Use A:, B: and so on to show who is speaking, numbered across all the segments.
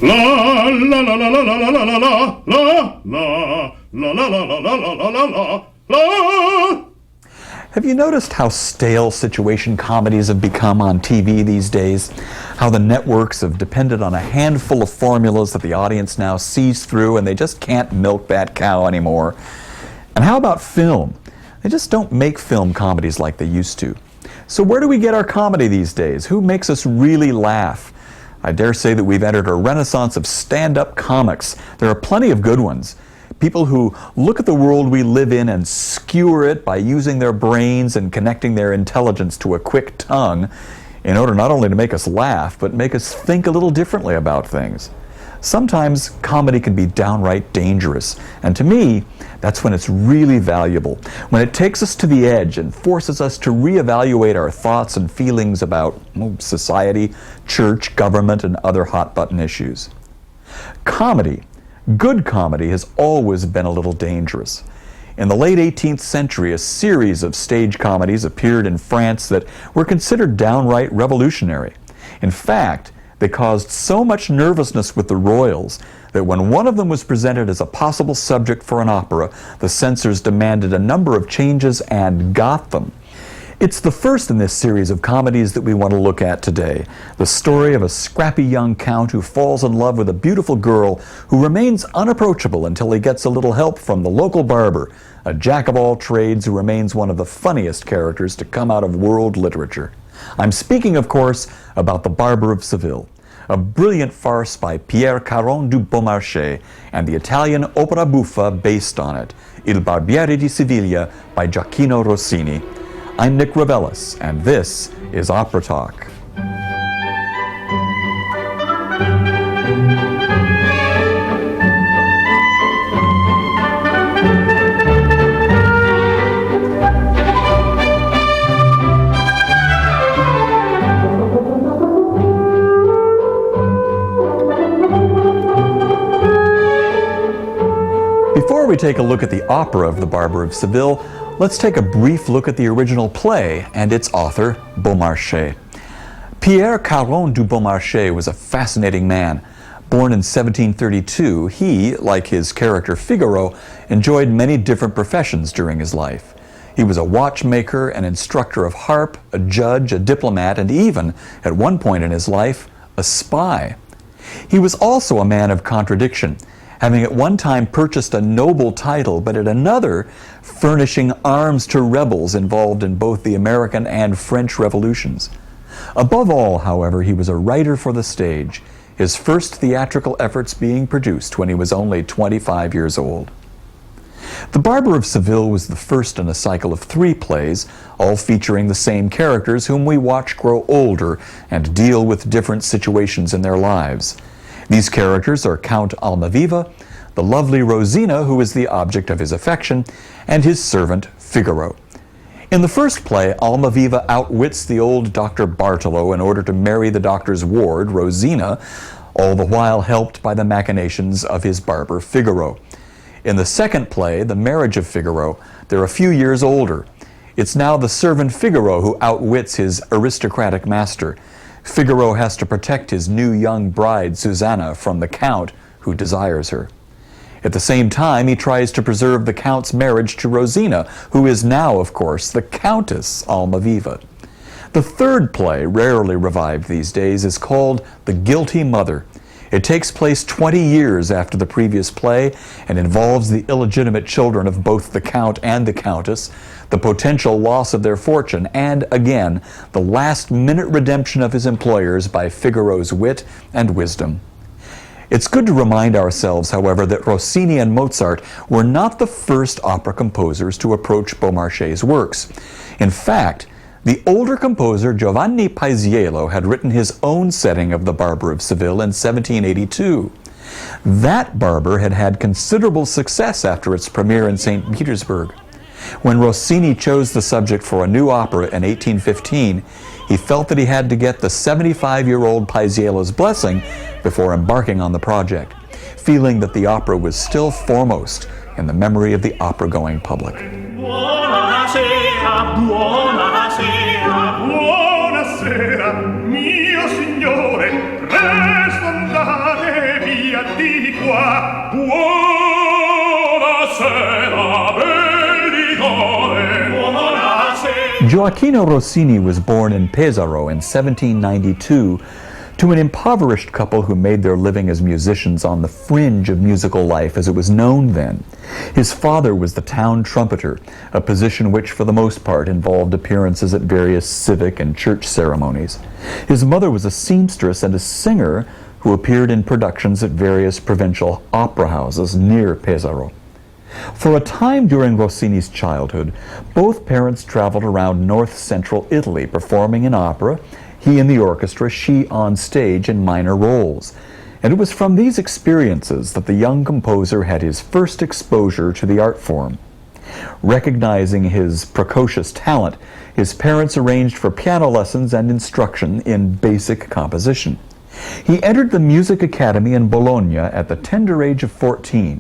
A: La la la la la la la la la la la la la la la la la la la.
B: Have you noticed how stale situation comedies have become on TV these days? How the networks have depended on a handful of formulas that the audience now sees through and they just can't milk that cow anymore? And how about film? They just don't make film comedies like they used to. So where do we get our comedy these days? Who makes us really laugh? I dare say that we've entered a renaissance of stand-up comics. There are plenty of good ones. People who look at the world we live in and skewer it by using their brains and connecting their intelligence to a quick tongue in order not only to make us laugh, but make us think a little differently about things. Sometimes comedy can be downright dangerous, and to me, that's when it's really valuable, when it takes us to the edge and forces us to reevaluate our thoughts and feelings about society, church, government, and other hot-button issues. Comedy, good comedy, has always been a little dangerous. In the late 18th century, a series of stage comedies appeared in France that were considered downright revolutionary. In fact, they caused so much nervousness with the royals that when one of them was presented as a possible subject for an opera, the censors demanded a number of changes and got them. It's the first in this series of comedies that we want to look at today. The story of a scrappy young count who falls in love with a beautiful girl who remains unapproachable until he gets a little help from the local barber, a jack of all trades who remains one of the funniest characters to come out of world literature. I'm speaking, of course, about The Barber of Seville, a brilliant farce by Pierre Caron du Beaumarchais and the Italian opera buffa based on it, Il Barbiere di Siviglia by Gioacchino Rossini. I'm Nick Reveles, and this is OperaTalk. Before we take a look at the opera of The Barber of Seville, let's take a brief look at the original play and its author, Beaumarchais. Pierre Caron du Beaumarchais was a fascinating man. Born in 1732, he, like his character Figaro, enjoyed many different professions during his life. He was a watchmaker, an instructor of harp, a judge, a diplomat, and even, at one point in his life, a spy. He was also a man of contradiction, having at one time purchased a noble title, but at another furnishing arms to rebels involved in both the American and French revolutions. Above all, however, he was a writer for the stage, his first theatrical efforts being produced when he was only 25 years old. The Barber of Seville was the first in a cycle of 3 plays, all featuring the same characters whom we watch grow older and deal with different situations in their lives. These characters are Count Almaviva, the lovely Rosina, who is the object of his affection, and his servant Figaro. In the first play, Almaviva outwits the old Dr. Bartolo in order to marry the doctor's ward, Rosina, all the while helped by the machinations of his barber Figaro. In the second play, The Marriage of Figaro, they're a few years older. It's now the servant Figaro who outwits his aristocratic master. Figaro has to protect his new young bride, Susanna, from the Count, who desires her. At the same time, he tries to preserve the Count's marriage to Rosina, who is now, of course, the Countess Almaviva. The third play, rarely revived these days, is called The Guilty Mother. It takes place 20 years after the previous play and involves the illegitimate children of both the Count and the Countess, the potential loss of their fortune, and, again, the last-minute redemption of his employers by Figaro's wit and wisdom. It's good to remind ourselves, however, that Rossini and Mozart were not the first opera composers to approach Beaumarchais' works. In fact, the older composer Giovanni Paisiello had written his own setting of The Barber of Seville in 1782. That Barber had had considerable success after its premiere in St. Petersburg. When Rossini chose the subject for a new opera in 1815, he felt that he had to get the 75-year-old Paisiello's blessing before embarking on the project, feeling that the opera was still foremost in the memory of the opera-going public.
A: Buonasera, buonasera, buonasera, mio signore, presto andate. Buonasera, Belligore. Buonasera.
B: Gioacchino Rossini was born in Pesaro in 1792 to an impoverished couple who made their living as musicians on the fringe of musical life as it was known then. His father was the town trumpeter, a position which for the most part involved appearances at various civic and church ceremonies. His mother was a seamstress and a singer who appeared in productions at various provincial opera houses near Pesaro. For a time during Rossini's childhood, both parents traveled around north-central Italy performing in opera, he in the orchestra, she on stage in minor roles. And it was from these experiences that the young composer had his first exposure to the art form. Recognizing his precocious talent, his parents arranged for piano lessons and instruction in basic composition. He entered the Music Academy in Bologna at the tender age of 14,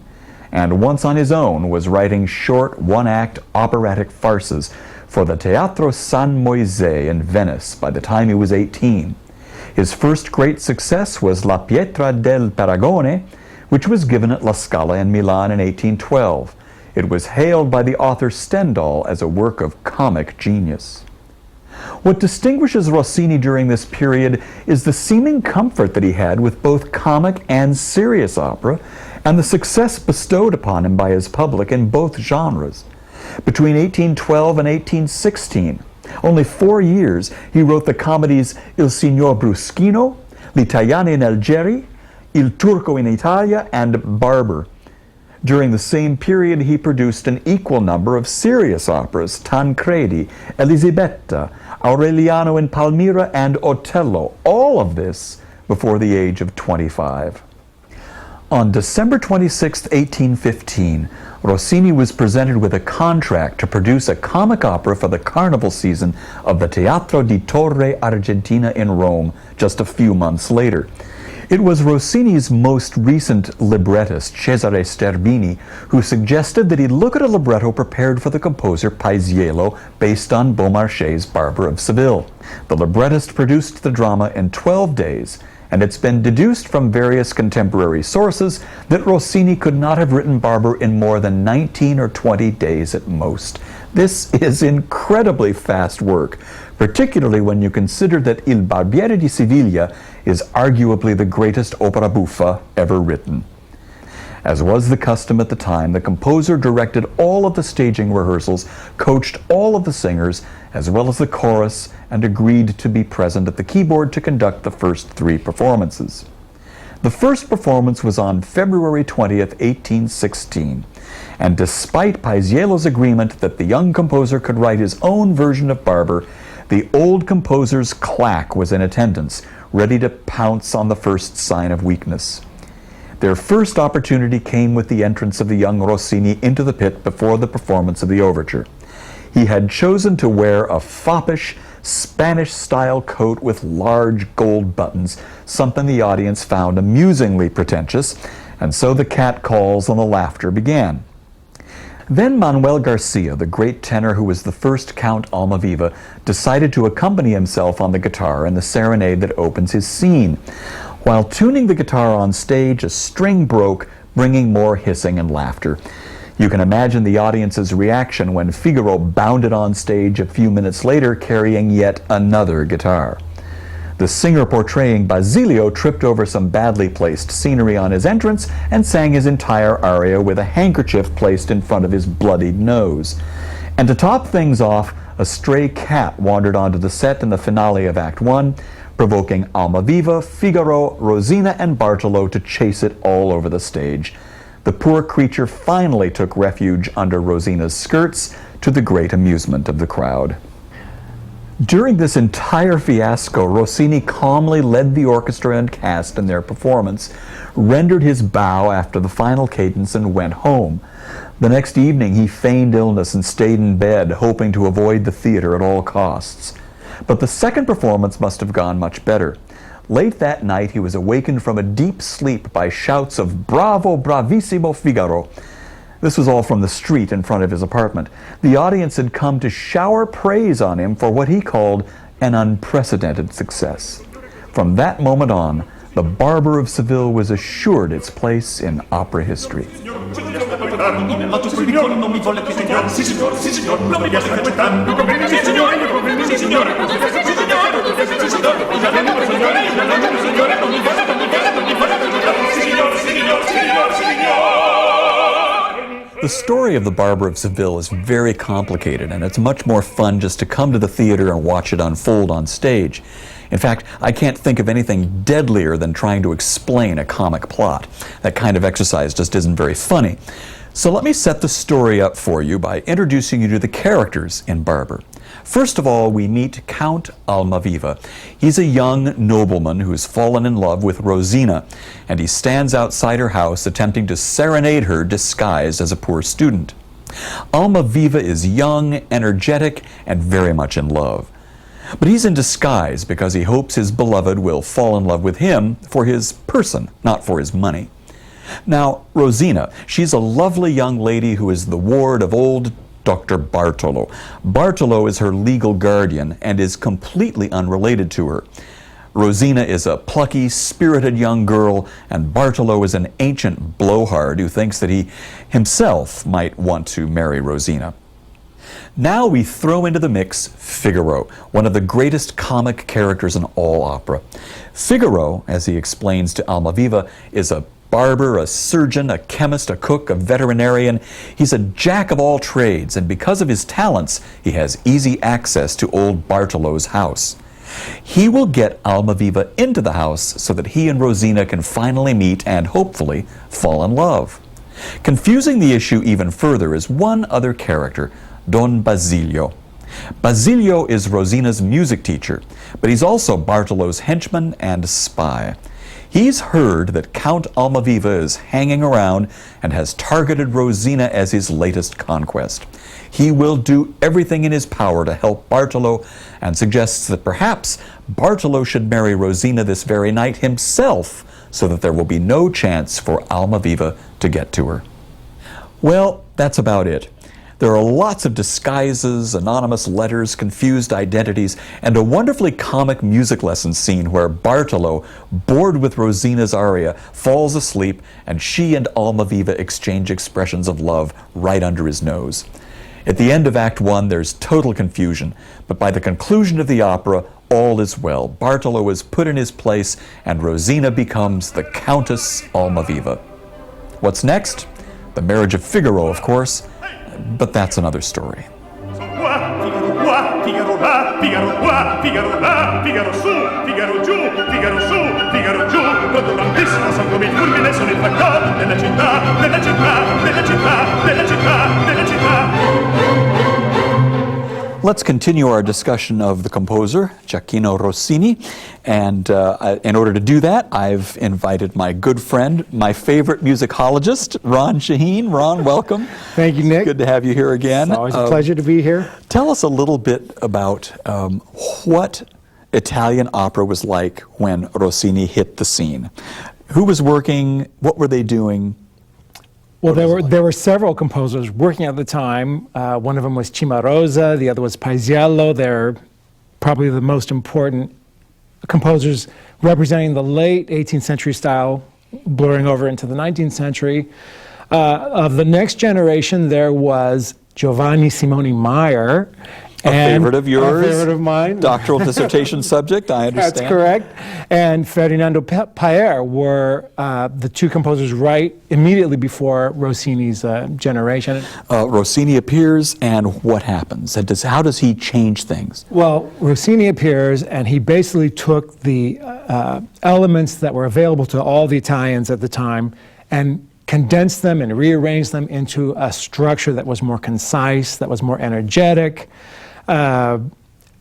B: and once on his own was writing short one-act operatic farces for the Teatro San Moise in Venice by the time he was 18. His first great success was La Pietra del Paragone, which was given at La Scala in Milan in 1812. It was hailed by the author Stendhal as a work of comic genius. What distinguishes Rossini during this period is the seeming comfort that he had with both comic and serious opera, and the success bestowed upon him by his public in both genres. Between 1812 and 1816, only 4 years, he wrote the comedies Il Signor Bruschino, L'Italiana in Algeri, Il Turco in Italia, and Barber. During the same period, he produced an equal number of serious operas, Tancredi, Elisabetta, Aureliano in Palmira, and Otello, all of this before the age of 25. On December 26, 1815, Rossini was presented with a contract to produce a comic opera for the carnival season of the Teatro di Torre Argentina in Rome just a few months later. It was Rossini's most recent librettist, Cesare Sterbini, who suggested that he look at a libretto prepared for the composer Paisiello based on Beaumarchais' Barber of Seville. The librettist produced the drama in 12 days, and it's been deduced from various contemporary sources that Rossini could not have written Barber in more than 19 or 20 days at most. This is incredibly fast work, particularly when you consider that Il Barbiere di Siviglia is arguably the greatest opera buffa ever written. As was the custom at the time, the composer directed all of the staging rehearsals, coached all of the singers, as well as the chorus, and agreed to be present at the keyboard to conduct the first 3 performances. The first performance was on February 20th, 1816, and despite Paisiello's agreement that the young composer could write his own version of Barber, the old composer's claque was in attendance, ready to pounce on the first sign of weakness. Their first opportunity came with the entrance of the young Rossini into the pit before the performance of the overture. He had chosen to wear a foppish, Spanish-style coat with large gold buttons, something the audience found amusingly pretentious, and so the catcalls and the laughter began. Then Manuel Garcia, the great tenor who was the first Count Almaviva, decided to accompany himself on the guitar in the serenade that opens his scene. While tuning the guitar on stage, a string broke, bringing more hissing and laughter. You can imagine the audience's reaction when Figaro bounded on stage a few minutes later carrying yet another guitar. The singer portraying Basilio tripped over some badly placed scenery on his entrance and sang his entire aria with a handkerchief placed in front of his bloodied nose. And to top things off, a stray cat wandered onto the set in the finale of Act 1, provoking Almaviva, Figaro, Rosina, and Bartolo to chase it all over the stage. The poor creature finally took refuge under Rosina's skirts, to the great amusement of the crowd. During this entire fiasco, Rossini calmly led the orchestra and cast in their performance, rendered his bow after the final cadence, and went home. The next evening he feigned illness and stayed in bed, hoping to avoid the theater at all costs. But the second performance must have gone much better. Late that night he was awakened from a deep sleep by shouts of "Bravo, bravissimo Figaro!" This was all from the street in front of his apartment. The audience had come to shower praise on him for what he called an unprecedented success. From that moment on, the Barber of Seville was assured its place in opera history. The story of the Barber of Seville is very complicated, and it's much more fun just to come to the theater and watch it unfold on stage. In fact, I can't think of anything deadlier than trying to explain a comic plot. That kind of exercise just isn't very funny. So let me set the story up for you by introducing you to the characters in Barber. First of all, we meet Count Almaviva. He's a young nobleman who has fallen in love with Rosina, and he stands outside her house attempting to serenade her disguised as a poor student. Almaviva is young, energetic, and very much in love. But he's in disguise because he hopes his beloved will fall in love with him for his person, not for his money. Now, Rosina, she's a lovely young lady who is the ward of old Dr. Bartolo. Bartolo is her legal guardian and is completely unrelated to her. Rosina is a plucky, spirited young girl, and Bartolo is an ancient blowhard who thinks that he himself might want to marry Rosina. Now we throw into the mix Figaro, one of the greatest comic characters in all opera. Figaro, as he explains to Almaviva, is a barber, a surgeon, a chemist, a cook, a veterinarian. He's a jack of all trades, and because of his talents, he has easy access to old Bartolo's house. He will get Almaviva into the house so that he and Rosina can finally meet and hopefully fall in love. Confusing the issue even further is one other character, Don Basilio. Basilio is Rosina's music teacher, but he's also Bartolo's henchman and spy. He's heard that Count Almaviva is hanging around and has targeted Rosina as his latest conquest. He will do everything in his power to help Bartolo and suggests that perhaps Bartolo should marry Rosina this very night himself so that there will be no chance for Almaviva to get to her. Well, that's about it. There are lots of disguises, anonymous letters, confused identities, and a wonderfully comic music lesson scene where Bartolo, bored with Rosina's aria, falls asleep and she and Almaviva exchange expressions of love right under his nose. At the end of Act 1, there's total confusion, but by the conclusion of the opera, all is well. Bartolo is put in his place and Rosina becomes the Countess Almaviva. What's next? The marriage of Figaro, of course. But that's another story. Let's continue our discussion of the composer, Gioacchino Rossini. And in order to do that, I've invited my good friend, my favorite musicologist, Ron Shaheen. Ron, welcome.
C: Thank you, Nick.
B: Good to have you here again.
C: It's always a pleasure to be here.
B: Tell us a little bit about what Italian opera was like when Rossini hit the scene. Who was working? What were they doing?
C: Well, there were several composers working at the time. One of them was Cimarosa, the other was Paisiello. They're probably the most important composers representing the late 18th century style, blurring over into the 19th century. Of the next generation, there was Giovanni Simone Meyer.
B: A favorite of yours?
C: A favorite of mine.
B: Doctoral dissertation subject, I understand.
C: That's correct. And Ferdinando Paer were the two composers right immediately before Rossini's generation.
B: Rossini appears, and what happens? How does he change things?
C: Well, Rossini appears, and he basically took the elements that were available to all the Italians at the time and condensed them and rearranged them into a structure that was more concise, that was more energetic, and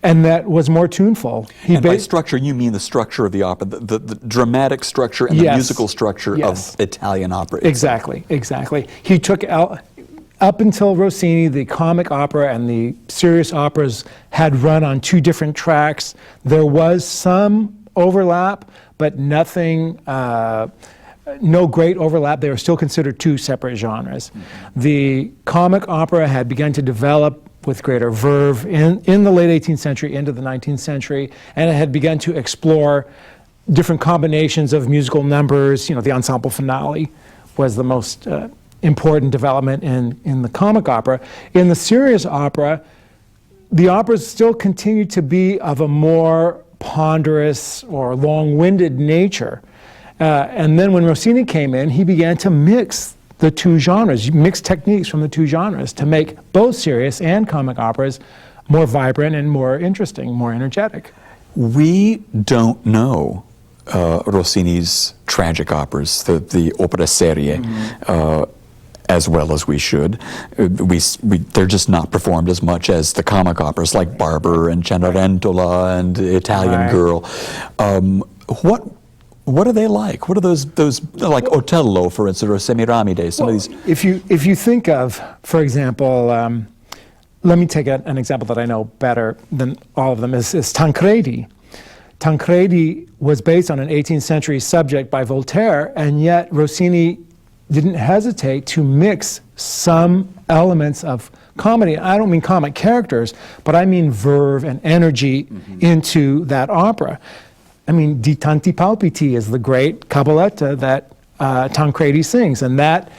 C: that was more tuneful.
B: And by structure, you mean the structure of the opera, the dramatic structure and the musical structure of Italian opera.
C: Exactly. He took up until Rossini, the comic opera and the serious operas had run on two different tracks. There was some overlap, but nothing, no great overlap. They were still considered two separate genres. Mm-hmm. The comic opera had begun to develop with greater verve in the late 18th century into the 19th century, and it had begun to explore different combinations of musical numbers. The ensemble finale was the most important development in the comic opera. In the serious opera, the operas still continue to be of a more ponderous or long-winded nature. And then when Rossini came in, he began to mix the two genres, mix techniques from the two genres to make both serious and comic operas more vibrant and more interesting, more energetic.
B: We don't know Rossini's tragic operas, the opera serie, as well as we should. They're just not performed as much as the comic operas like Barber and Cenerentola and Italian Girl. What are they like? What are those like Otello, for instance, or Semiramis? Some of these.
C: If you think of, for example, let me take an example that I know better than all of them is Tancredi. Tancredi was based on an 18th century subject by Voltaire, and yet Rossini didn't hesitate to mix some elements of comedy. I don't mean comic characters, but I mean verve and energy into that opera. I mean, Di Tanti Palpiti is the great cabaletta that Tancredi sings, and that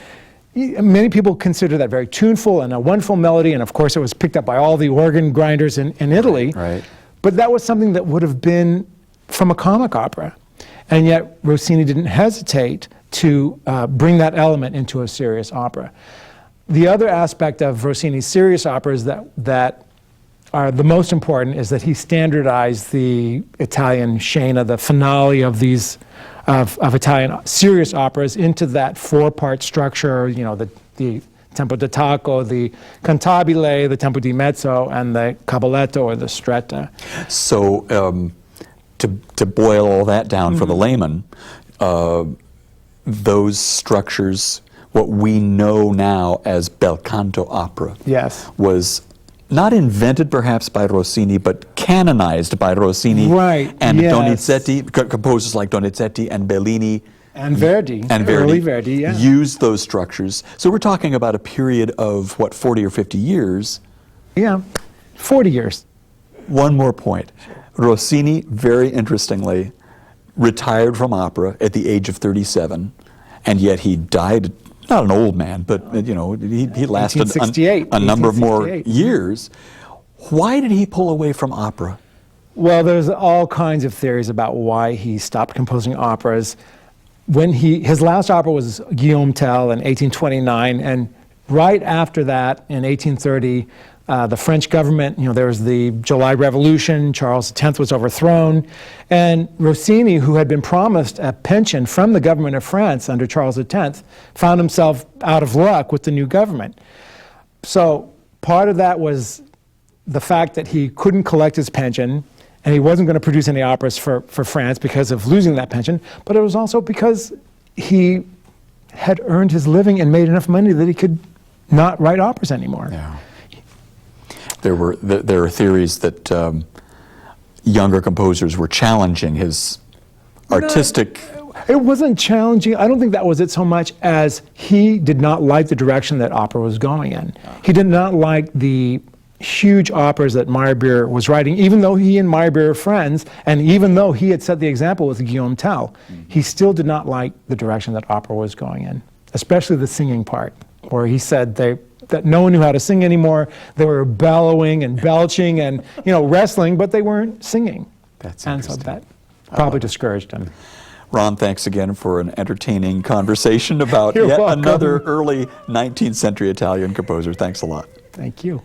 C: many people consider that very tuneful and a wonderful melody, and of course it was picked up by all the organ grinders in Italy.
B: Right.
C: But that was something that would have been from a comic opera. And yet Rossini didn't hesitate to bring that element into a serious opera. The other aspect of Rossini's serious operas that are the most important is that he standardized the Italian scena, the finale of these of Italian serious operas, into that four-part structure, the tempo d'attacco, the cantabile, the tempo di mezzo, and the caballetto or the stretta.
B: So to boil all that down for the layman, those structures, what we know now as bel canto opera, was not invented perhaps by Rossini, but canonized by Rossini and Donizetti, composers like Donizetti and Bellini.
C: And Verdi, early Verdi,
B: used those structures. So we're talking about a period of, 40 or 50 years?
C: Yeah, 40 years.
B: One more point. Rossini, very interestingly, retired from opera at the age of 37, and yet he died, not an old man, but he lasted a number of more years. Why did he pull away from opera?
C: Well, there's all kinds of theories about why he stopped composing operas. His last opera was Guillaume Tell in 1829, and right after that, in 1830, the French government, there was the July Revolution, Charles X was overthrown, and Rossini, who had been promised a pension from the government of France under Charles X, found himself out of luck with the new government. So part of that was the fact that he couldn't collect his pension, and he wasn't going to produce any operas for France because of losing that pension, but it was also because he had earned his living and made enough money that he could not write operas anymore.
B: Yeah. There are theories that younger composers were challenging his artistic...
C: It wasn't challenging. I don't think that was it so much as he did not like the direction that opera was going in. He did not like the huge operas that Meyerbeer was writing, even though he and Meyerbeer are friends, and even though he had set the example with Guillaume Tell, he still did not like the direction that opera was going in, especially the singing part, where he said that no one knew how to sing anymore. They were bellowing and belching and wrestling, but they weren't singing.
B: That's
C: and so
B: interesting.
C: that probably discouraged him.
B: Ron, thanks again for an entertaining conversation about
C: You're
B: yet
C: welcome.
B: another early 19th century Italian composer. Thanks a lot.
C: Thank you.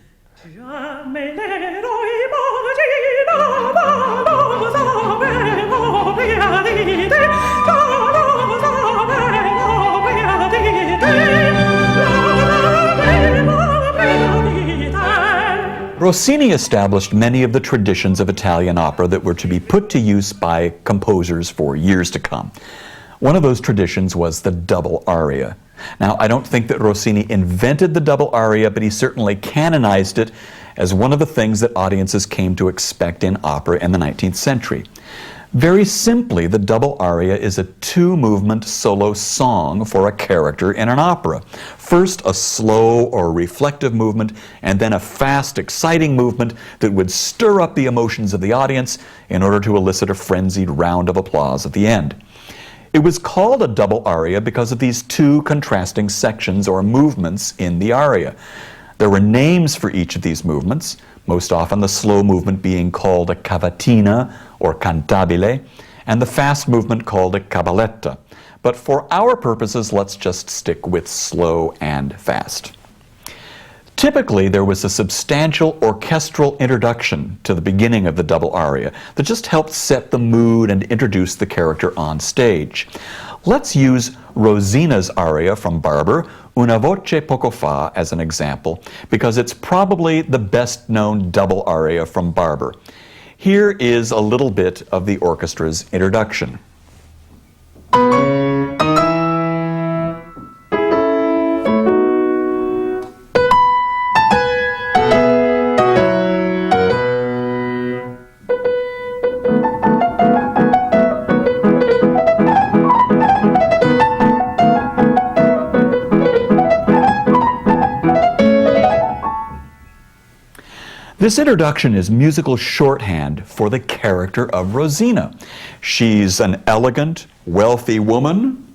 B: Rossini established many of the traditions of Italian opera that were to be put to use by composers for years to come. One of those traditions was the double aria. Now, I don't think that Rossini invented the double aria, but he certainly canonized it as one of the things that audiences came to expect in opera in the 19th century. Very simply, the double aria is a two-movement solo song for a character in an opera. First, a slow or reflective movement, and then a fast, exciting movement that would stir up the emotions of the audience in order to elicit a frenzied round of applause at the end. It was called a double aria because of these two contrasting sections or movements in the aria. There were names for each of these movements, most often the slow movement being called a cavatina or cantabile, and the fast movement called a cabaletta. But for our purposes, let's just stick with slow and fast. Typically, there was a substantial orchestral introduction to the beginning of the double aria that just helped set the mood and introduce the character on stage. Let's use Rossini's aria from Barber, Una voce poco fa, as an example, because it's probably the best-known double aria from Barber. Here is a little bit of the orchestra's introduction. This introduction is musical shorthand for the character of Rosina. She's an elegant, wealthy woman.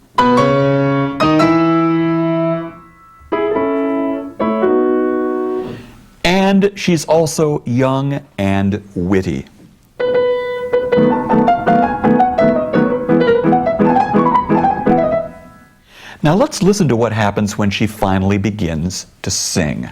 B: And she's also young and witty. Now let's listen to what happens when she finally begins to sing.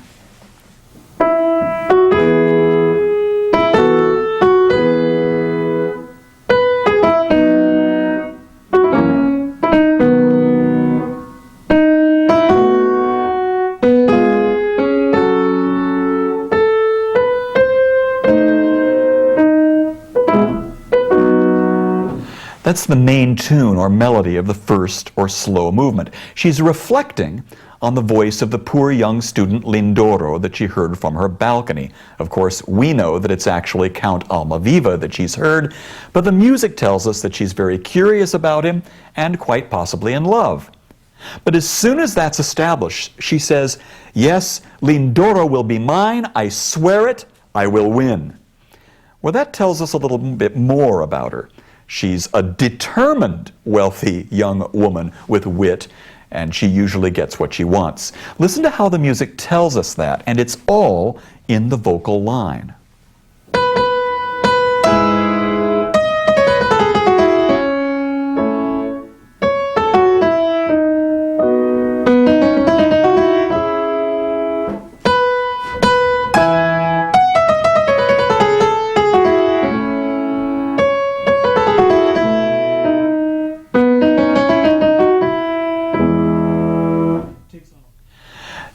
B: That's the main tune or melody of the first or slow movement. She's reflecting on the voice of the poor young student Lindoro that she heard from her balcony. Of course, we know that it's actually Count Almaviva that she's heard, but the music tells us that she's very curious about him and quite possibly in love. But as soon as that's established, she says, "Yes, Lindoro will be mine, I swear it, I will win." Well, that tells us a little bit more about her. She's a determined, wealthy young woman with wit, and she usually gets what she wants. Listen to how the music tells us that, and it's all in the vocal line.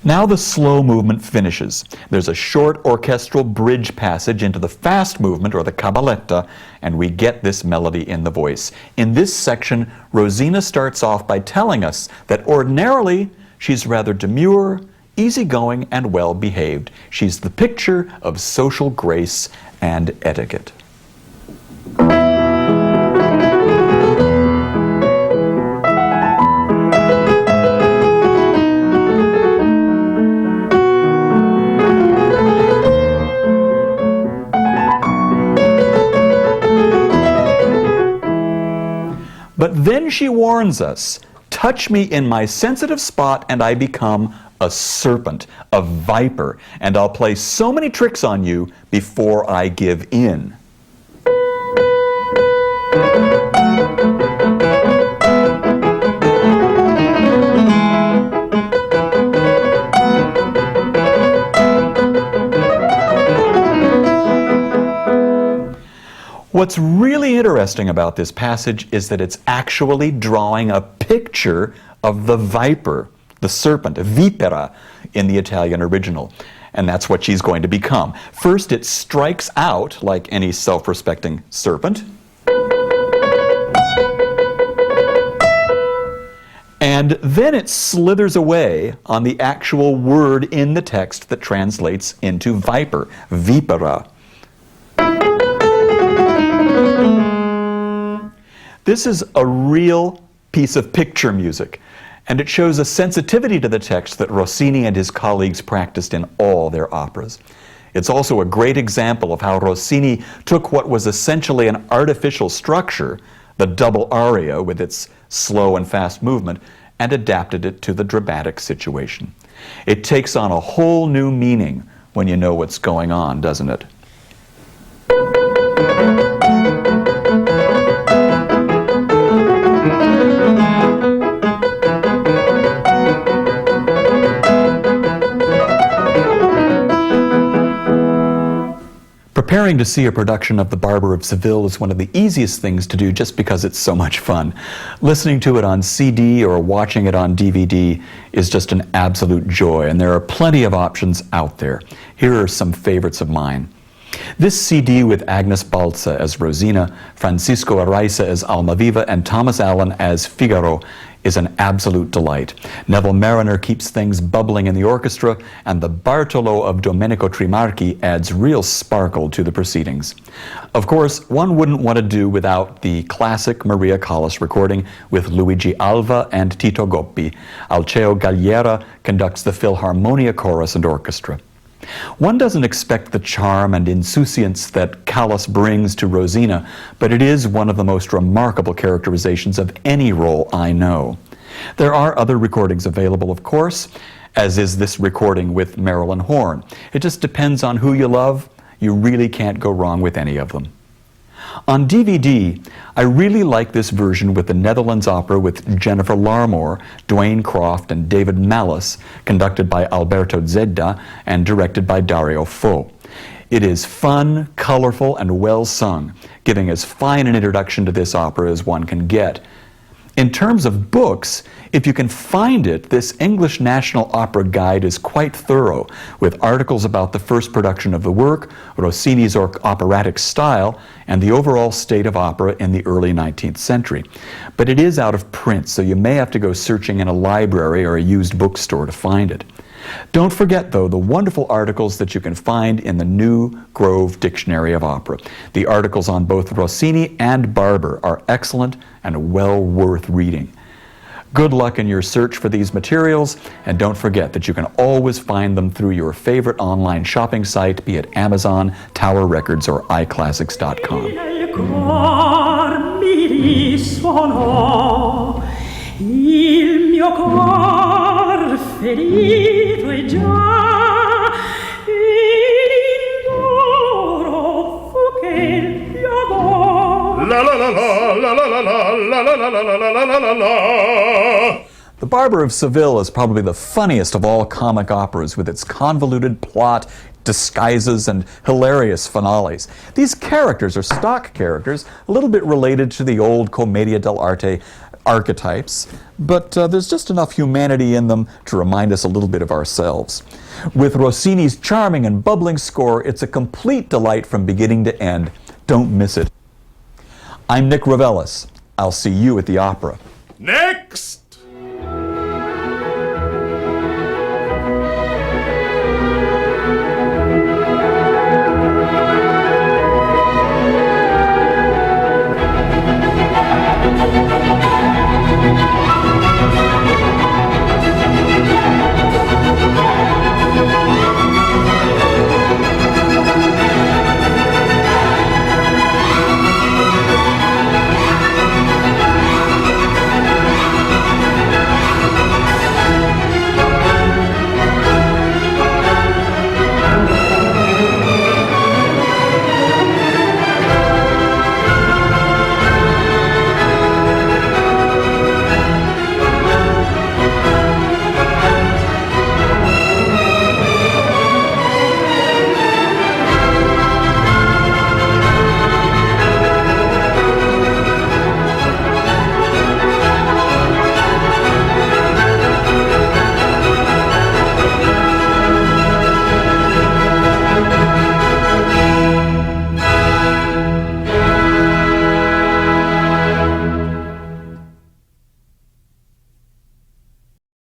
B: Now the slow movement finishes. There's a short orchestral bridge passage into the fast movement, or the cabaletta, and we get this melody in the voice. In this section, Rosina starts off by telling us that ordinarily she's rather demure, easygoing, and well-behaved. She's the picture of social grace and etiquette. But then she warns us, "Touch me in my sensitive spot and I become a serpent, a viper, and I'll play so many tricks on you before I give in." What's really interesting about this passage is that it's actually drawing a picture of the viper, the serpent, vipera, in the Italian original. And that's what she's going to become. First, it strikes out like any self-respecting serpent. And then it slithers away on the actual word in the text that translates into viper, vipera. This is a real piece of picture music, and it shows a sensitivity to the text that Rossini and his colleagues practiced in all their operas. It's also a great example of how Rossini took what was essentially an artificial structure, the double aria with its slow and fast movement, and adapted it to the dramatic situation. It takes on a whole new meaning when you know what's going on, doesn't it? Preparing to see a production of The Barber of Seville is one of the easiest things to do just because it's so much fun. Listening to it on CD or watching it on DVD is just an absolute joy, and there are plenty of options out there. Here are some favorites of mine. This CD with Agnes Balza as Rosina, Francisco Araiza as Almaviva, and Thomas Allen as Figaro is an absolute delight. Neville Mariner keeps things bubbling in the orchestra, and the Bartolo of Domenico Trimarchi adds real sparkle to the proceedings. Of course, one wouldn't want to do without the classic Maria Callas recording with Luigi Alva and Tito Goppi. Alceo Galliera conducts the Philharmonia Chorus and Orchestra. One doesn't expect the charm and insouciance that Callas brings to Rosina, but it is one of the most remarkable characterizations of any role I know. There are other recordings available, of course, as is this recording with Marilyn Horne. It just depends on who you love. You really can't go wrong with any of them. On DVD, I really like this version with the Netherlands Opera with Jennifer Larmore, Dwayne Croft, and David Mallis, conducted by Alberto Zedda and directed by Dario Fo. It is fun, colorful, and well sung, giving as fine an introduction to this opera as one can get. In terms of books, if you can find it, this English National Opera Guide is quite thorough, with articles about the first production of the work, Rossini's operatic style, and the overall state of opera in the early 19th century. But it is out of print, so you may have to go searching in a library or a used bookstore to find it. Don't forget, though, the wonderful articles that you can find in the New Grove Dictionary of Opera. The articles on both Rossini and Barber are excellent and well worth reading. Good luck in your search for these materials, and don't forget that you can always find them through your favorite online shopping site, be it Amazon, Tower Records, or iClassics.com.
D: Il mio cor ferito è già, l'indoro fu che piagò.
A: La la la la la la la la la la la la la la la.
B: The Barber of Seville is probably the funniest of all comic operas, with its convoluted plot, disguises, and hilarious finales. These characters are stock characters, a little bit related to the old Commedia dell'arte archetypes, but there's just enough humanity in them to remind us a little bit of ourselves. With Rossini's charming and bubbling score, it's a complete delight from beginning to end. Don't miss it. I'm Nick Reveles. I'll see you at the opera.
A: Nick